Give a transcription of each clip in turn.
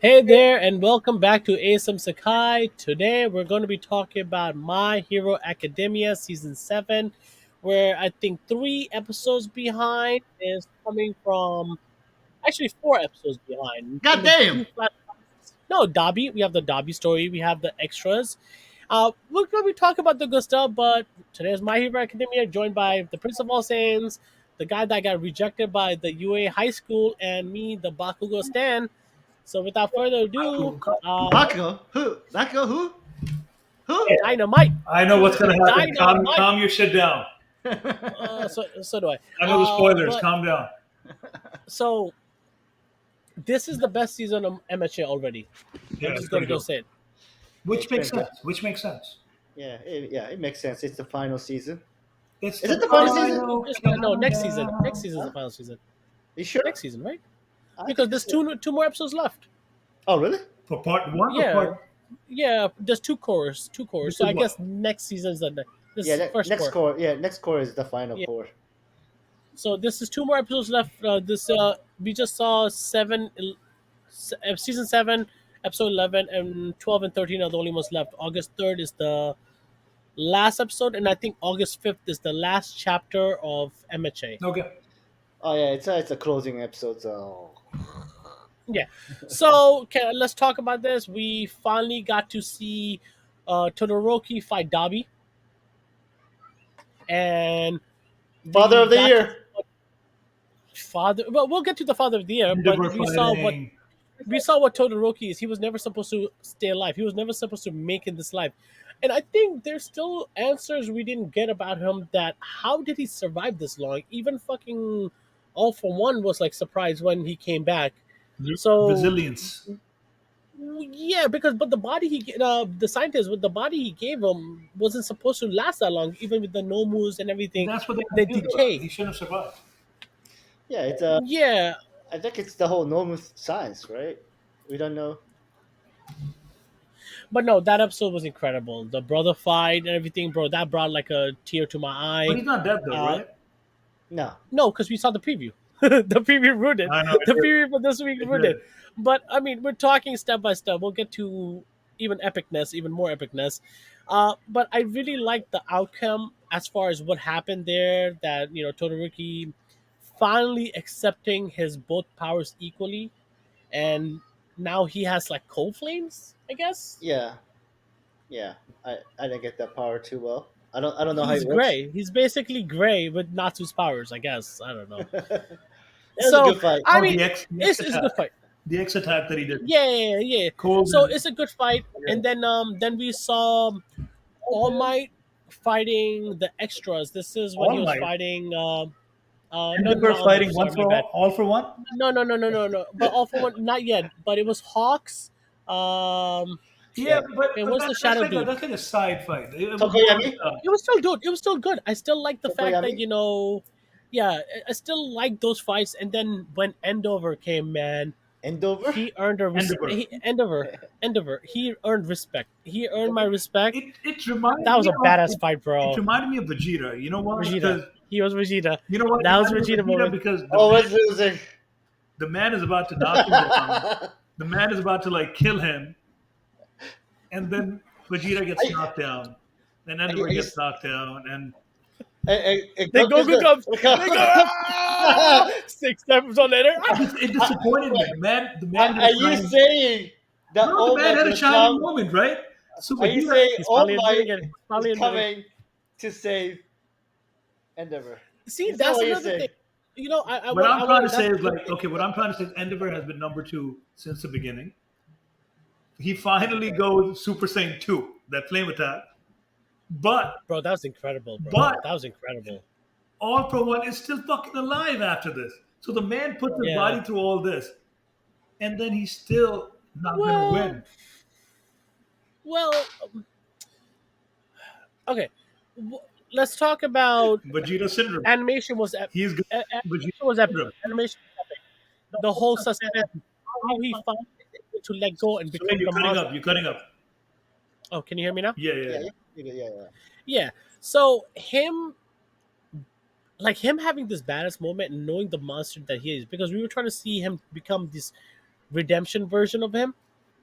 Hey there, and welcome back to ASM Sakai. Today, we're going to be talking about My Hero Academia Season 7, where I think 3 episodes behind is coming from actually 4 episodes behind. God In the damn! two flashbacks. No, Dabi. We have the Dabi story, we have the extras. We're going to be talking about the good stuff, but today's My Hero Academia, joined by the Prince of All Saiyans, the guy that got rejected by the UA High School, and me, the Bakugo Stan. So without further ado, uh, Bakugo? Who? Bakugo who? Who? Dynamite, I know what's going to happen. Dynamite. Calm your shit down. So do I. I know the spoilers. But Calm down. so this is the best season of MHA already. Yeah, I'm it's just gonna pretty go good. say it. Which It's been makes good. sense. Which makes sense. It makes sense. It's the final season. It's Is the it the final This season? final no, next season. Next countdown. season is the Huh? final season. You sure? Next season, right? I Because think there's this. two more episodes left. Oh, really? For part one or Yeah, part yeah. There's two cores. this So is I what? guess next season is Yeah. this first Next core. core. Yeah, next core is the final Yeah. core. So this is two more episodes left. This We just saw season 7, episode 11, and 12 and 13 are the only ones left. August 3rd is the last episode, and I think August 5th is the last chapter of MHA. Okay. Oh yeah, it's a closing episode. So Yeah. So let's talk about this. We finally got to see Todoroki fight Dabi, and Father we of the got to Year. see what father. Well, we'll get to the father of the year, but Endeavor fighting. we saw what Todoroki is. He was never supposed to stay alive. He was never supposed to make it this life. And I think there's still answers we didn't get about him, that how did he survive this long? Even fucking All for One was like surprised when he came back. So Resilience. yeah, because but the scientist with the body he gave him wasn't supposed to last that long, even with the nomus and everything. That's what they They confused about. decay. He shouldn't have survived. Yeah, it's Yeah, I think it's the whole normal science, right? We don't know. but no, that episode was incredible. The brother fight and everything, bro. That brought like a tear to my But eye. he's not dead though, Uh, right? No. no, because we saw the preview. The preview ruined it. I know it The did. preview for this week It ruined did. it. But I mean, we're talking step by step. We'll get to even more epicness. But I really like the outcome as far as what happened there. That Todoroki finally accepting his both powers equally, and now he has like cold flames, I guess. Yeah. Yeah. I didn't get that power too well. I don't know how He's it works. gray. He's basically gray with Natsu's powers, I guess. I don't know. It was a So good fight. I Oh, mean, the X it's a attack. good fight. The X attack that he did. Yeah, yeah, yeah, yeah. Cold So and it's a good fight, yeah. and then we saw All Might fighting the extras. This is when he All was Might. fighting. No, no, Endeavor not All Might. fighting Sorry, one my for bad. all for one. No, no, no, no, no, no. But All for One, not yet. But it was Hawks. Yeah, Yeah. but, It but was that, the Shadow Dude. that's like a side fight. It was more Tokoyami? It was still good. It was still good. I still like the fact Tokoyami? that yeah, I still like those fights. And then when Endover came, man, Endover? he earned Endeavor. Endeavor. He earned respect. He earned my respect. It reminded That was me a of badass fight, it bro. reminded me of Vegeta. You know why? Vegeta. Because He was Vegeta. you know why it That was reminded me of Vegeta Vegeta? moment. Because Always losing. the man is about to knock him down. The man is about to like kill him, and then Vegeta gets I, knocked down. Then I, Endeavor I, gets knocked down, and Then Goku's Goku the. comes. They go. Ah! 6 episodes later. it disappointed me. The man had a Are you shining. saying that No, the All man Might had a will shining come? moment, right? So Are you Vegeta, saying He's All finally Might admitting it. He's is finally admitting. coming to save Endeavor? See, Is that that's what you're another thing. saying? I what I'm trying want. to say That's is another like, thing. okay, what I'm trying to say is Endeavor has been number two since the beginning. He finally goes Super Saiyan 2, that flame attack. But Bro, that was incredible, bro. but That was incredible. All for One is still fucking alive after this. So the man puts his Yeah. body through all this, and then he's still not gonna Well, win. well. Okay. W- Let's talk about Vegeta syndrome. animation. He's good. Vegeta Animation was epic. syndrome. Animation was epic. The whole suspense, how he found to let go and So when become you're the cutting monster. up, you're cutting up. Oh, can you hear me now? Yeah, yeah, Yeah, yeah. yeah. Yeah. So him having this badass moment and knowing the monster that he is, because we were trying to see him become this redemption version of him,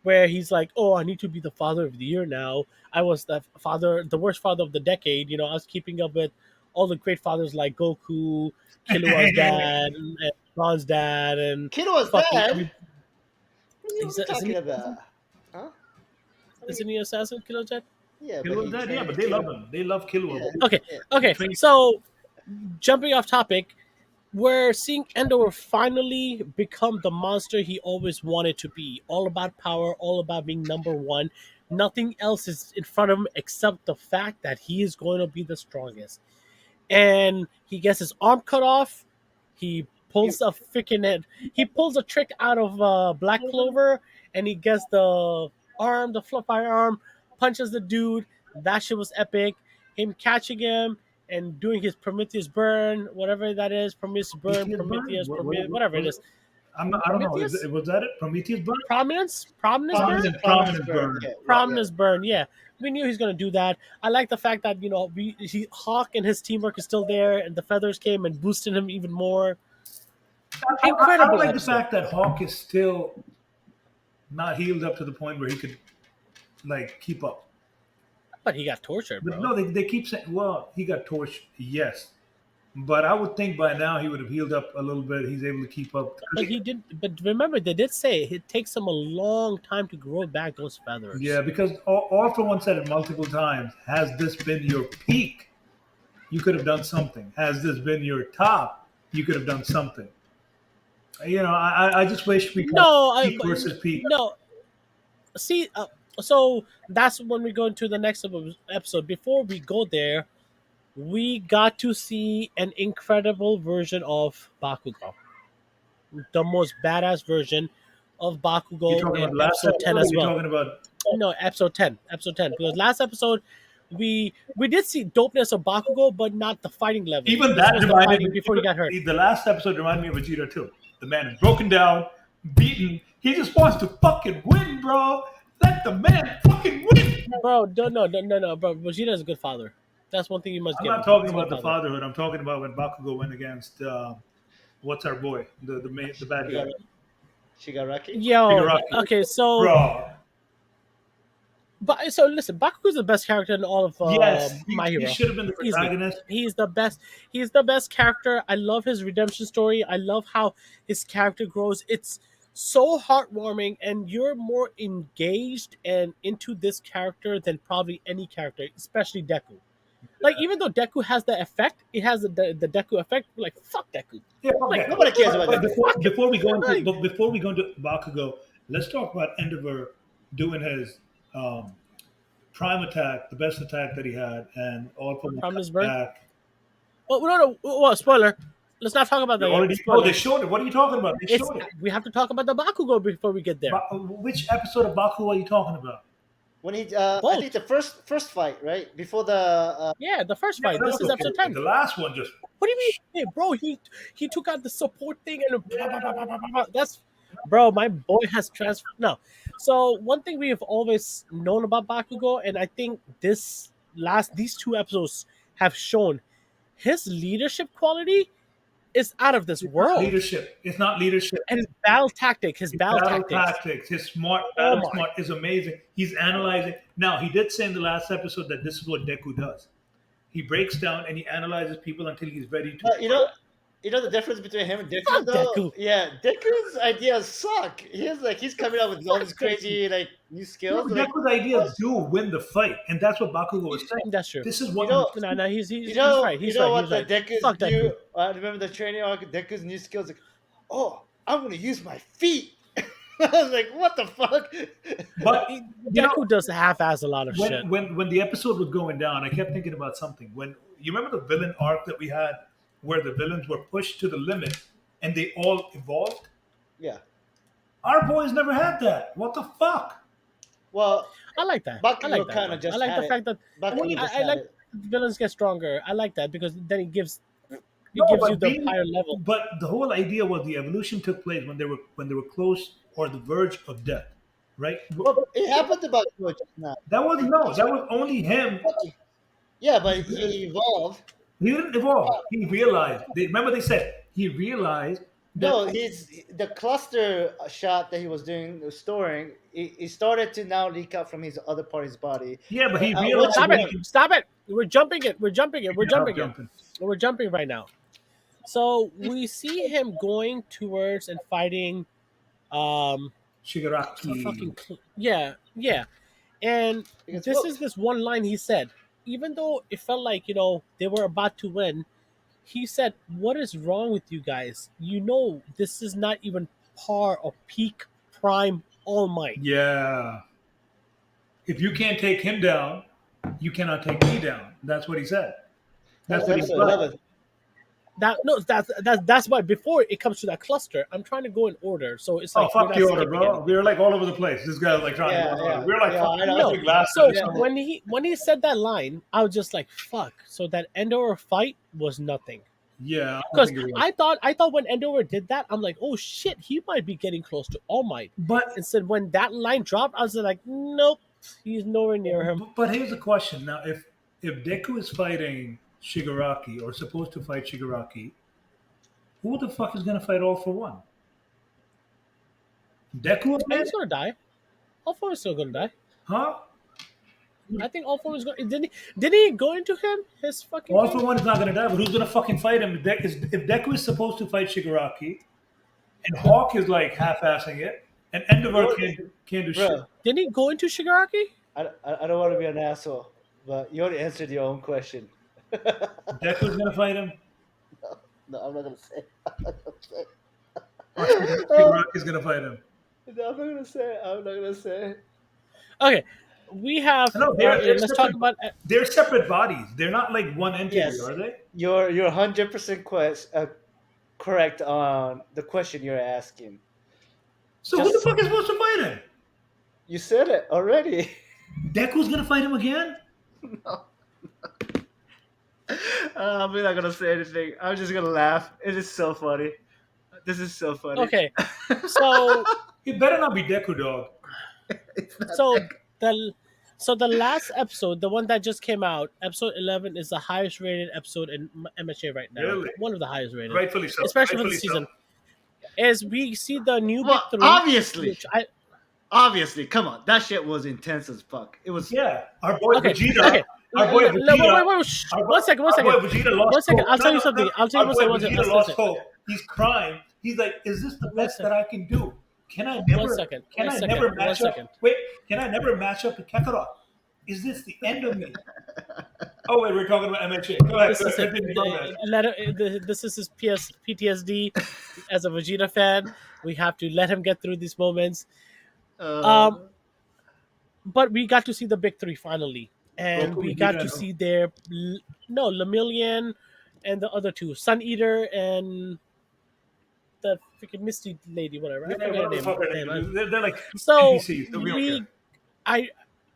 where he's like, "Oh, I need to be the father of the year now. I was the father, the worst father of the decade. You know, I was keeping up with all the great fathers like Goku, Killua's dad, and Ron's dad, and Kid was fucking bad. every." What are you Isn't talking he? about? Huh? I mean, Isn't he assassin, Killua's dad? yeah, but Killua's he dead, yeah, trained but the they kid. love him. They love Killua. Yeah, Okay, yeah. He okay. trained. So jumping off topic, we're seeing Endor finally become the monster he always wanted to be. All about power, all about being number one. Nothing else is in front of him except the fact that he is going to be the strongest. And he gets his arm cut off. He He, pulls a freaking head. He pulls a trick out of Black Clover, and he gets the arm, the firearm, punches the dude. That shit was epic. Him catching him and doing his Prometheus burn, whatever that is, Prometheus burn, Prometheus burn? Prometheus, Prometheus, whatever it Was it? is. I'm not, I don't know. Prometheus, Was that it? Prometheus burn? prominence burn. prominence Prominent burn. burn. Yeah, yeah, yeah. Prominence burn, yeah. We knew he's gonna do that. I like the fact that Hawk and his teamwork is still there, and the feathers came and boosted him even more. I don't Incredible like the episode, fact that Hawk is still not healed up to the point where he could like keep up. but he got tortured, But bro. no, they keep saying, well, he got torched, yes. But I would think by now he would have healed up a little bit. He's able to keep up. But he did. But remember, they did say it takes him a long time to grow back those Yeah, feathers. because all for one said it multiple times. Has this been your peak? You could have done something. Has this been your top? You could have done something. You know, I just wish we got No, peak versus peak. no. See, so that's when we go into the next episode. Before we go there, we got to see an incredible version of Bakugo, the most badass version of You're Bakugo talking about in the last episode 10 episode, or as you're well. talking about No, episode 10. Because last episode we did see dopeness of Bakugo, but not the fighting level. even This that was the reminded fighting me. before he got hurt. The last episode reminded me of Vegeta too. The man is broken down, beaten. He just wants to fucking win, bro. Let the man fucking win. Bro, no, bro. Vegeta is a good father. That's one thing you must I'm give not him. talking He's a good about the father. fatherhood. I'm talking about when Bakugo went against what's our boy, the bad guy, Shigaraki. Shigaraki. Yo, Shigaraki. okay, so Bro, but so listen, Bakugo's the best character in all of yes, My he Hero. should have been the Easily, protagonist. he's the best. He's the best character. I love his redemption story. I love how his character grows. It's so heartwarming, and you're more engaged and into this character than probably any character, especially Deku. Like even though Deku has the effect, it has the Deku effect. Like fuck Deku. Yeah, fuck Like that. Nobody cares about But that. before we go into like Bakugo, let's talk about Endeavor doing his prime attack, the best attack that he had, and all from from cut this burn. back. Oh no, well, spoiler. Let's not talk about They that yet. already they Spoiler. showed it. What are you talking about? They It's showed it. we have to talk about the Bakugo before we get there. Which episode of Bakugo are you talking about? When he, I Both. think the first fight, right before the. Yeah, the first Yeah, fight. but This that's is okay. episode 10. The last one just What do you mean? Hey, bro, he took out the support thing and that's bro, my boy has transferred. No. So one thing we have always known about Bakugo, and I think these two episodes have shown his leadership quality is out of this it's not world. leadership. It's not leadership. And his His battle battle tactics. tactics, his smart Oh battle my. smart is amazing. He's analyzing. Now he did say in the last episode that this is what Deku does. He breaks down and he analyzes people until he's ready to. You know the difference between him and Deku Fuck though. Deku. Yeah, Deku's ideas suck. He's coming up with all these crazy like new You skills. know, Like Deku's ideas do win the fight, and that's what Bakugo was saying. That's true. This is you what know, No, he's you know, right. you He's know right. what He's the right. Deku's Fuck new. Deku. Remember the training arc? Deku's new skills. Like, oh, I'm gonna use my feet. I was like, what the fuck? But you know, Deku does half-ass a lot of shit. when the episode was going down, I kept thinking about something. When you remember the villain arc that we had, where the villains were pushed to the limit and they all evolved. Yeah. Our boys never had that. What the fuck? Well, I like that. I Bakugo like that. kinda though. just I like had the it. fact that Bakugo just I had like it. villains get stronger. I like that because then it gives No, you but the higher level. but the whole idea was the evolution took place when they were close or the verge of death, right? Well, it happened to Bakugo just now. That was only him. Yeah, but he evolved. He didn't evolve. He realized. Remember they said he realized That No, he's the cluster shot that he was doing storing. He started to now leak out from his other part of his body. yeah, but he At which realized Stop that it! he point, can. Stop it! We're jumping it. We're jumping it. We're Yeah, I'm jumping it. jumping. We're jumping right now. So we see him going towards and fighting. Um, Shigaraki. yeah, yeah. And he gets this is whooped. this one line he said. Even though it felt like they were about to win, he said, "What is wrong with you guys? This is not even par of peak prime All Might." Yeah. If you can't take him down, you cannot take me down. That's what he said. That That's was what he episode But implied. 11. that no, that's why before it comes to that cluster, I'm trying to go in order, so it's Oh, like we're fuck not the order, skipping bro. We anything. were like all over the place. This guy's like trying to go Yeah, in order. yeah, We were like yeah. fucking I know. No, flipping glasses or so Yeah, something. when he said that line, I was just like, "Fuck!" So that Endover fight was nothing. Yeah, I don't Because think it was. I thought when Endover did that, I'm like, "Oh shit, he might be getting close to All Might." But Instead, when that line dropped, I was like, "Nope, he's nowhere near him." but here's the question. Now, if Deku is fighting Shigaraki or supposed to fight Shigaraki, who the fuck is gonna fight All for One? Deku And again? he's gonna die. All four is still gonna die. Huh? I think all four is going. Didn't he go into him? His fucking All thing. for One is not gonna die, but who's gonna fucking fight him? If Deku is supposed to fight Shigaraki, and Hawk is like half-assing it, and Endeavor You're- can't do shit. bro. Didn't he go into Shigaraki? I don't want to be an asshole, but you already answered your own question. Deku's gonna fight him, No, I'm not gonna say. I'm not gonna say. or Shigaraki's gonna fight him. No, I'm not gonna say. I'm not gonna say. Okay, we have. No, they're Let's talk separate. about. They're separate bodies. They're not like one entity, Yes, are they? you're 100% correct on the question you're asking. So who the Just fuck is supposed to fight him? you said it already. Deku's gonna fight him again? No. I'm not gonna say anything. I'm just gonna laugh. It is so funny. This is so funny. Okay, so It better not be Deku, dog. It's not so that- the so the last episode, the one that just came out, episode 11, is the highest rated episode in MHA right now. Really? One of the highest rated, Rightfully so. especially for the Rightfully season. so. As we see the new Well, big three, obviously, which I obviously, come on, that shit was intense as fuck. It was. Yeah, our boy okay Vegeta. okay. Our boy Vegeta. Wait, shh. Our, One second, our boy Vegeta lost one second. hope. I'll tell No, you no, something. no. I'll tell Our you boy one second. Vegeta One lost second. hope. He's crying. He's like, "Is this the One best second. that I can do? Can I One never? second. Can One I second. never One match up? second. Wait, can I never match up to Kakarot? Is this the end of me?" Oh wait, we're talking about MHA. Go ahead. This is it. This is his PTSD. As a Vegeta fan, we have to let him get through these moments. Uh, Um, but we got to see the big three finally, and Goku, we Vegeta, got to and see their no Lemillion and the other two, Sun Eater and the freaking Misty lady, whatever. I yeah, forget her whatever the fuck her name. name is. They're like So NPCs. So we don't care. I,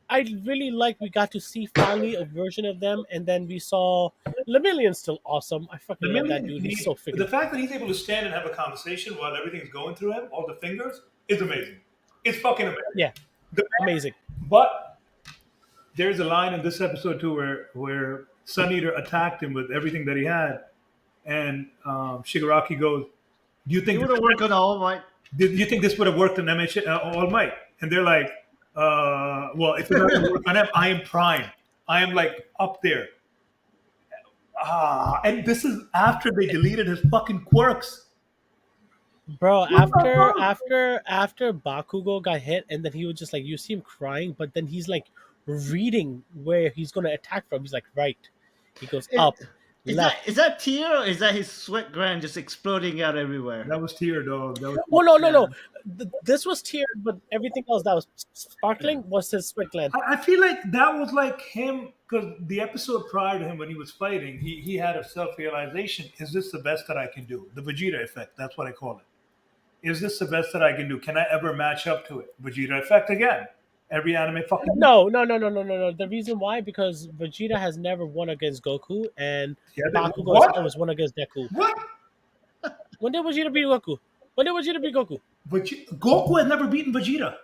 I really like we got to see finally a version of them, and then we saw Lemillion's still awesome. I The fucking love that million, dude. He's so the freaking. fact that he's able to stand and have a conversation while everything's going through him, all the fingers, is amazing. It's fucking amazing. Yeah, The- amazing. but there's a line in this episode too where Sun Eater attacked him with everything that he had, and Shigaraki goes, "Do you you think would have worked on All Might. do you think this would have worked in MH All Might?" And they're like, "Well, if it's not going to work on him, I am prime. I am like up there." And this is after they deleted his fucking quirks. Bro, What the fuck? after Bakugo got hit, and then he was just like, you see him crying, but then he's like reading where he's gonna attack from. He's like, right. He goes Is- up, Is left. that tear or is that his sweat gland just exploding out everywhere? That was tear, dog. That was Oh no. This was tears, but everything else that was sparkling was his sweat gland. I feel like that was like him because the episode prior to him when he was fighting, he had a self-realization. Is this the best that I can do? The Vegeta effect. That's what I call it. Is this the best that I can do? Can I ever match up to it? Vegeta effect again. Every anime fucking No. The reason why, because Vegeta has never won against Goku, and Yeah, Bakugo what? has always won against Deku. What? When did Vegeta beat Goku? When did Vegeta beat Goku? Goku has never beaten Vegeta.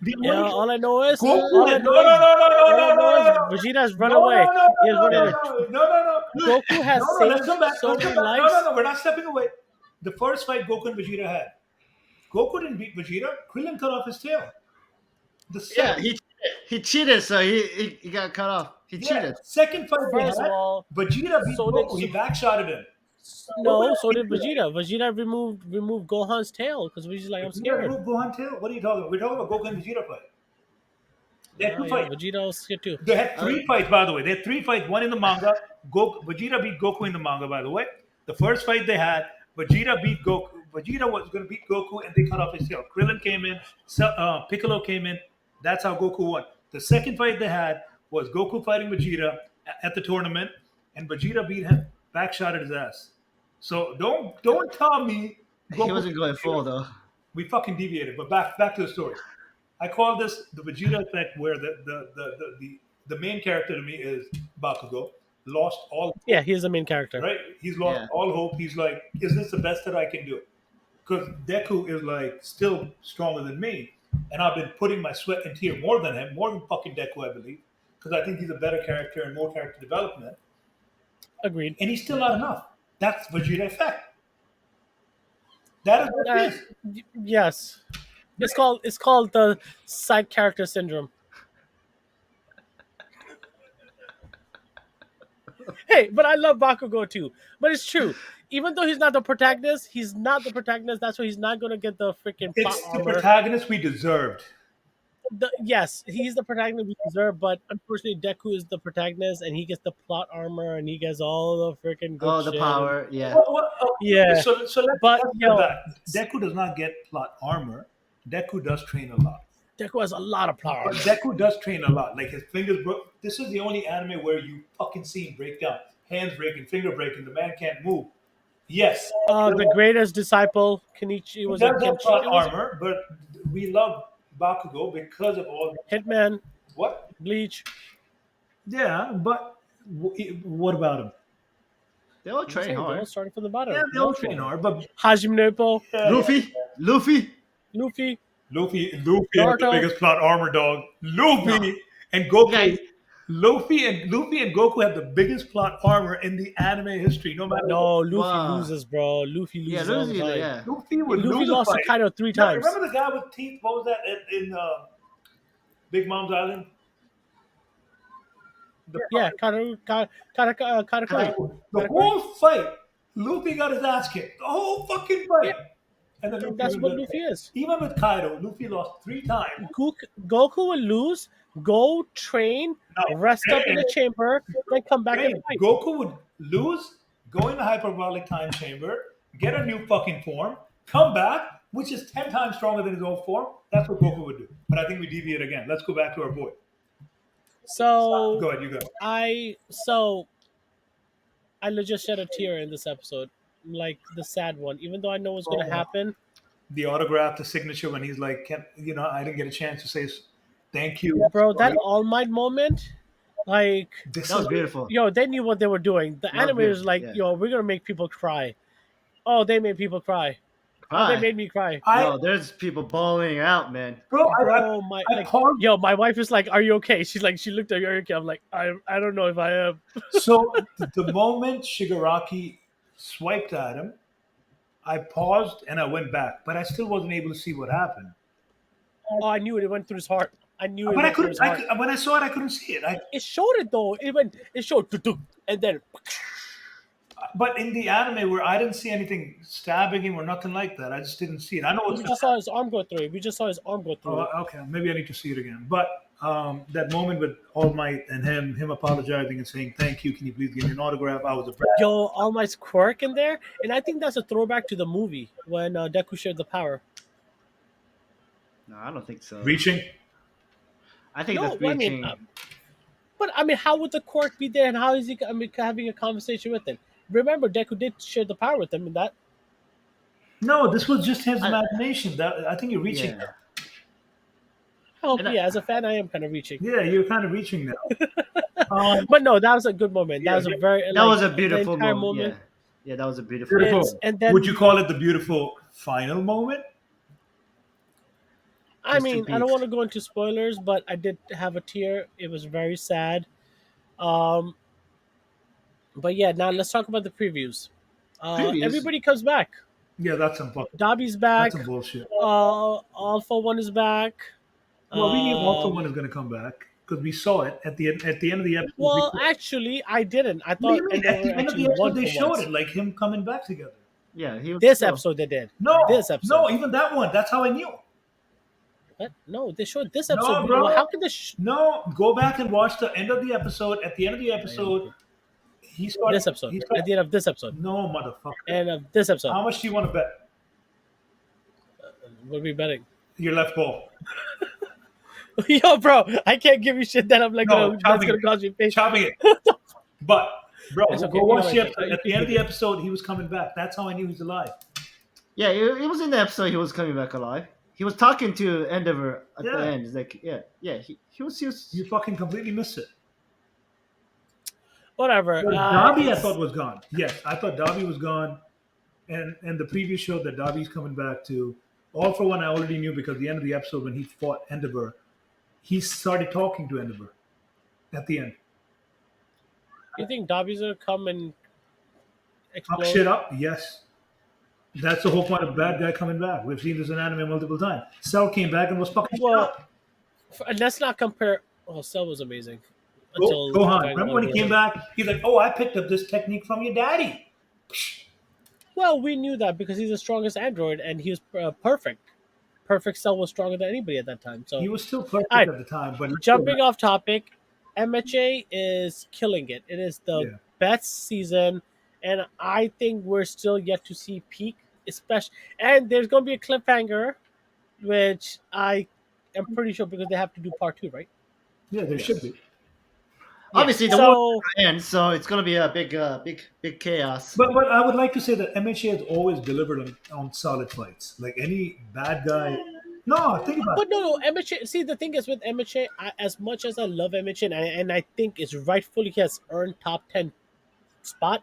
The Yeah, only- all I know is Goku all I has- know no, is- no, no, no, no, all I no, know no, is no, no. Vegeta's run No, away. no, no, He has no, run no, away. no, no, no. Goku has No, let's saved come back. so Let's many come back. No, lives. no, no. We're not stepping away. The first fight Goku and Vegeta had. Goku didn't beat Vegeta. Krillin cut off his tail. The Yeah, second, he cheated, so he got cut off. He yeah, cheated. second fight they First of had, all, Vegeta beat so did Goku. He backshotted him. Goku no, so didn't did beat Vegeta. Vegeta. Vegeta removed Gohan's tail because Vegeta's like, I'm Vegeta scared. removed Gohan tail. What are you talking about? We're talking about Goku and Vegeta fight. They had Oh two yeah, fights. Vegeta was scared too. They had Uh, three fights, by the way. They had three fights. One in the manga. Vegeta beat Goku in the manga, by the way. The first fight they had, Vegeta beat Goku. Vegeta was going to beat Goku, and they cut off his tail. Krillin came in. Piccolo came in. That's how Goku won. The second fight they had was Goku fighting Vegeta at the tournament, and Vegeta beat him. Backshot at his ass. So don't tell me he Goku. wasn't going full though. We fucking deviated, but back to the story. I call this the Vegeta effect, where the main character to me is Bakugo. Lost all Yeah, hope, he's the main character. right? He's lost Yeah. all hope. He's like, is this the best that I can do? Because Deku is like still stronger than me, and I've been putting my sweat and tear more than him, more than fucking Deku, I believe, because I think he's a better character and more character development, Agreed. and he's still not enough. That's Vegeta effect. That is what it Uh, is. yes, it's called the side character syndrome. Hey, but I love Bakugo too. But it's true. Even though he's not the protagonist, he's not the protagonist. That's why he's not gonna get the freaking plot It's the armor. protagonist we deserved. Yes, he's the protagonist we deserve, but unfortunately, Deku is the protagonist, and he gets the plot armor, and he gets all the freaking good Oh, the shit. And power. Yeah. Okay, yeah, so but let's step yo, back. Deku does not get plot armor. Deku does train a lot. Deku has a lot of plot But armor. Deku does train a lot. Like his fingers broke. This is the only anime where you fucking see him break down. Hands breaking, finger breaking. The man can't move. Yes, The greatest disciple, Kenichi, he was it does have plot Kenshiro? Was it armor, but we love Bakugo because of all Hitman, what? Bleach? Yeah, but what about him? They all I'm train saying they all hard. started from the Yeah, bottom. they all train hard, but Hajime Ippo, yeah, yeah. Luffy. Luffy, Luffy has the Naruto. biggest plot armor, dog. No. Luffy and Goku. Guys, Luffy and Goku have the biggest plot armor in the anime history. No matter what. No, Luffy wow. loses, bro. Luffy Yeah, loses all the Luffy. time. Yeah. Luffy would Luffy lose a lost to fight. Kaido three No, times. remember the guy with teeth? What was that in Big Mom's Island? The Yeah, Katakuri. the whole fight, Luffy got his ass kicked. The whole fucking fight. Yeah, And then Luffy that's wins what the Luffy fight. is. Even with Kaido, Luffy lost 3 times. Goku will lose, go train, Now, rest up in a chamber, then come back and fight. Goku would lose, go in the hyperbolic time chamber, get a new fucking form, come back, which is 10 times stronger than his old form. That's what Goku would do. But I think we deviate again. Let's go back to our boy. So Go ahead, you go. I legit shed a tear in this episode, like the sad one. Even though I know what's gonna Oh. happen, The autograph, the signature, when he's like, I didn't get a chance to say thank you. bro, that All Might moment, like, This That was is beautiful. yo, they knew what they were doing. The That was animators beautiful, like, yeah. yo, we're gonna make people cry. Oh, they made people cry. Oh, they Cry. made me cry. I, There's people bawling out, man. bro, Bro, I paused. yo, my wife is like, "Are you okay?" She's like, she looked at me, "Are you okay?" I'm like, I don't know if I am. So the moment Shigaraki swiped at him, I paused and I went back, but I still wasn't able to see what happened. Oh, I knew it. It went through his heart. I knew it But I went through couldn't. his heart. When I saw it, I couldn't see it. It showed it though. It showed, and then But in the anime, where I didn't see anything stabbing him or nothing like that, I just didn't see it. I know we just saw his arm go through it. We just saw his arm go through it. Okay, maybe I need to see it again. But that moment with All Might and him apologizing and saying thank you, can you please give me an autograph? I was a Yo, All Might's quirk in there, and I think that's a throwback to the movie when Deku shared the power. No, I don't think so. reaching. I think No, that's I mean, reaching. but I mean, how would the quirk be there, and how is he? I mean, having a conversation with him. Remember, Deku did share the power with him in that. No, this was just his I- imagination. I think you're reaching. yeah. Oh, And I- yeah, as a fan, I am kind of reaching. Yeah, you're kind of reaching now. But no, that was a good moment. Yeah, That was a very That like, was a the beautiful entire moment. Yeah. Yeah, that was a beautiful. Beautiful. And then Would you call it the beautiful final moment? I Mr. mean, I don't Beast. want to go into spoilers, but I did have a tear. It was very sad. Um, but yeah, now let's talk about the previews. Previews? Everybody comes back. Yeah, that's some fucking. Dabi's That's back. some bullshit. Alpha One is back. Well, we knew Ultra Um, One is going to come back because we saw it at the end. At the end of the episode, we well, saw. actually, I didn't. I What do thought you mean? At Endeavor the end of actually the won episode, they for showed once. it, like him coming back together. Yeah, he was This still. episode they did. No, This episode. no, even that one. That's how I knew. What? No, they showed this episode. No, bro. How can this? No, go back and watch the end of the episode. At the end of the episode, he started. This episode. He At started. the end of this episode. No, motherfucker. And of this episode. How much do you want to bet? What are we betting? Your left ball. Yo, bro, I can't give you shit that I'm like, No, that's chopping gonna it. cause you pain. Chopping it. But, bro, It's okay. go watch You the know what? episode. At the end of the episode, he was coming back. That's how I knew he's alive. Yeah, it was in the episode. He was coming back alive. He was talking to Endeavor at the Yeah. end. He's like, yeah. He was. You fucking completely missed it. Whatever. Well, Dabi, I it's- thought was gone. Yes, I thought Dabi was gone, and the preview showed that Dabi's coming back too. All for One, I already knew because the end of the episode when he fought Endeavor, he started talking to Endeavor at the end. You think Dabi's gonna come and Fuck explode? shit up, yes. That's the whole point of bad guy coming back. We've seen this in anime multiple times. Cell came back and was fucking shit Well, up. And let's not compare. Oh, Cell was amazing. Gohan, remember when he came back? He's like, "Oh, I picked up this technique from your daddy." Well, we knew that because he's the strongest android, and he was perfect. Perfect Cell was stronger than anybody at that time. So He was still perfect Alright, at the time, but jumping off topic, MHA is killing it. It is the Yeah. best season, and I think we're still yet to see peak. Especially, and there's going to be a cliffhanger, which I am pretty sure because they have to do part 2, right? Yeah, there should be. Obviously, the So war ends, so it's gonna be a big chaos. But I would like to say that MHA has always delivered on solid fights. Like any bad guy. No, think about But it. no, MHA. See, the thing is with MHA, as much as I love MHA, and I think it's rightfully he has earned top 10 spot,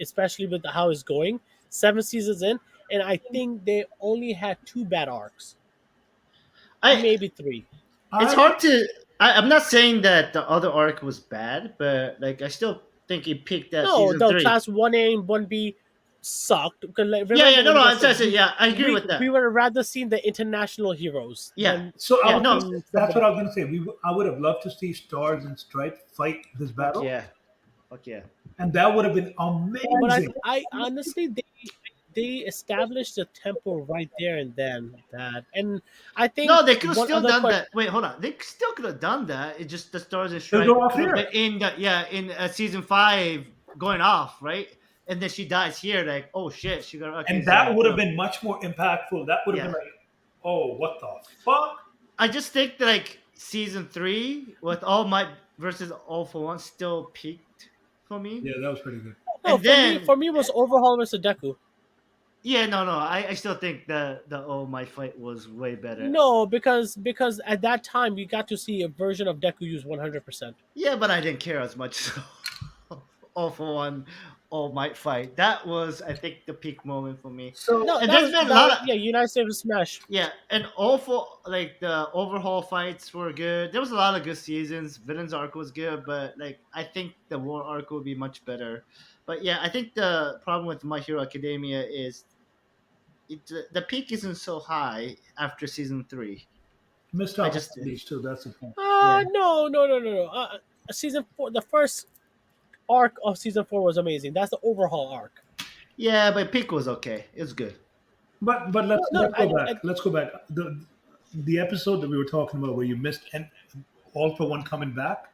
especially with how it's going. 7 seasons in, and I think they only had 2 bad arcs, I maybe 3. it's hard to. I'm not saying that the other arc was bad, but like I still think it peaked at No, season the 3. class 1A and 1B sucked. Because, like, Yeah, remember no, when I we said said, yeah, I agree with that. We would have rather seen the international heroes. Yeah. than So Yeah, I was no. gonna say- that's what I was going to say. I would have loved to see Stars and Stripes fight this battle, Fuck yeah. and that would have been amazing. But I honestly, they established the tempo right there and then. And I think No, they could have one still other done que- that. Wait, hold on. They still could have done that. It just the Stars and They'll Stripes go off could have here. been in season 5 going off, right? And then she dies here. Like, oh shit, she got. Okay, And so, that would have no. been much more impactful. That would have Yeah. been like, oh, what the fuck? I just think that like season 3 with All Might versus All for One still peaked for me. Yeah, that was pretty good. No, and then- for me it was Overhaul versus Deku. Yeah, no. I still think the All Might fight was way better. No, because at that time you got to see a version of Deku use 100%. Yeah, but I didn't care as much. All for One, All Might fight. That was, I think, the peak moment for me. So No, And that there's was, been a that lot was- of- yeah, United States of Smash. Yeah, and awful like the overhaul fights were good. There was a lot of good seasons. Villains arc was good, but like I think the war arc will be much better. But yeah, I think the problem with My Hero Academia is the peak isn't so high after season 3. missed I out just- on these too. That's the point. No. Season 4, the first arc of season 4 was amazing. That's the Overhaul arc. Yeah, but peak was okay. It was good. But let's go back. Let's go back. The episode that we were talking about where you missed and All for One coming back.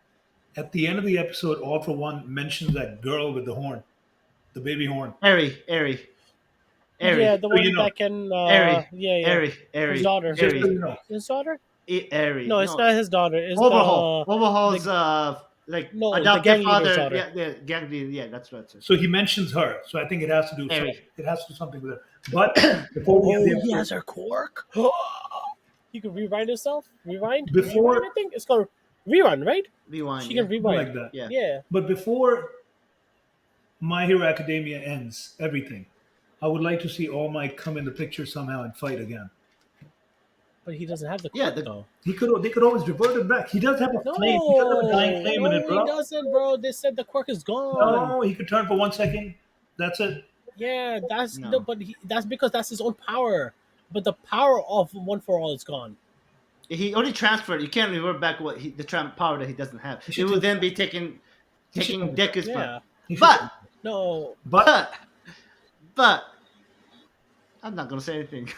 At the end of the episode, All for One mentions that girl with the horn, the baby horn. Airy. Yeah, the one you know. that can. Airy. Yeah. Airy. His daughter. Just so Airy. you know. His daughter? Airy. No, it's not his daughter. It's Overhaul. the Overhaul's like No, the adopted gang leader's father. daughter. Yeah, gang leader. Yeah, that's right. So he mentions her. So I think it has to do. Airy. It has to do something with her. But before we Oh, end the he episode, has her quirk. He can rewind himself. Rewind. Before- Rewind, I think it's called rerun, right? Rewind. She yeah. can rewind. like that. Yeah. Yeah. But before My Hero Academia ends, everything, I would like to see All Might come in the picture somehow and fight again. But he doesn't have the Yeah, quirk though. They could always revert it back. He does have a No, claim. He does have a dying claim in it, he bro. doesn't, bro. They said the quirk is gone. No, he could turn for 1 second. That's it. Yeah, that's no, No, but that's because that's his own power. But the power of One for All is gone. he only transferred. You can't revert back the power that he doesn't have. He It should would take it then back. be taking He should take it back. Deku's spot. Yeah. He should take But it back. No. But but but I'm not gonna say anything.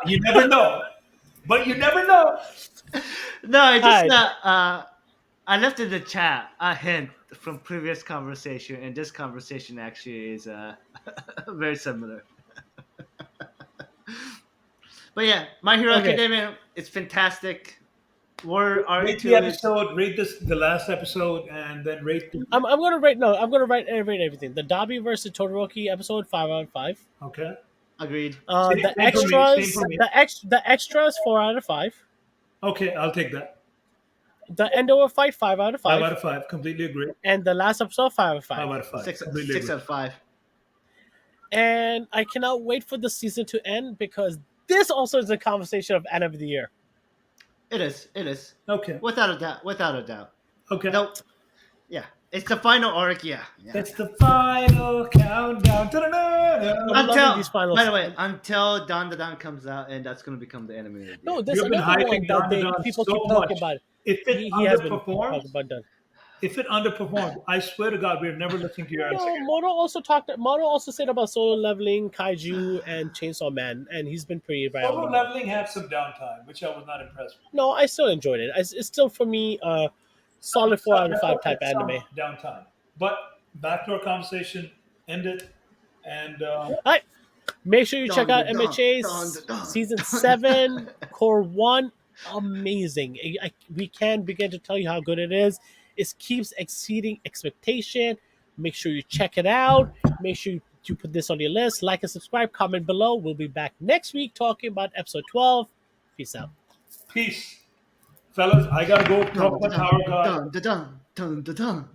you never know. But you never know. No, I All just right. I left in the chat a hint from previous conversation, and this conversation actually is very similar. But yeah, My Hero Okay. Academia, it's fantastic. War Art Rate the 2 is episode. Rate this the last episode, and then rate. I'm gonna rate. No, I'm gonna rate everything. The Dabi versus Todoroki episode 5 out of 5. Okay. agreed. Same, The same for me. Same extras, for me. the extras 4 out of 5. Okay, I'll take that. The Endover fight 5 out of Five 5, out of five. Completely agree. and the last episode 5 out of Five 5. out of five. Six Completely six agree. out of five. And I cannot wait for the season to end because this also is a conversation of end of the year. It is. It is. Okay. Without a doubt. Without a doubt. Okay. Nope. Yeah. It's the final arc. Yeah. Yeah. It's the final countdown. Da-da-da-da. I'm loving these finals. By the way, until Don the Don comes out, and that's going to become the enemy. Of the year. No, there's You've been another one hyping that Don people so keep much. talking about. If it He has been underperforms, talking about done. if it underperforms, I swear to God, we're never listening to your answer. No, Moto also said about solo leveling, Kaiju, and Chainsaw Man, and he's been pretty right on Solo the mark. leveling had some downtime, which I was not impressed with. No, I still enjoyed it. It's still for me solid 4 out of 5 type Some anime. downtime. But back to our conversation, ended, and All right, make sure you check out MHA season 7, core 1. Amazing. We can begin to tell you how good it is. It keeps exceeding expectation. Make sure you check it out. Make sure you put this on your list. Like and subscribe. Comment below. We'll be back next week talking about episode 12. Peace out. peace. Fellas, I gotta go talk Dun, about dun, Tower God. dun, dun, dun, dun, dun, dun.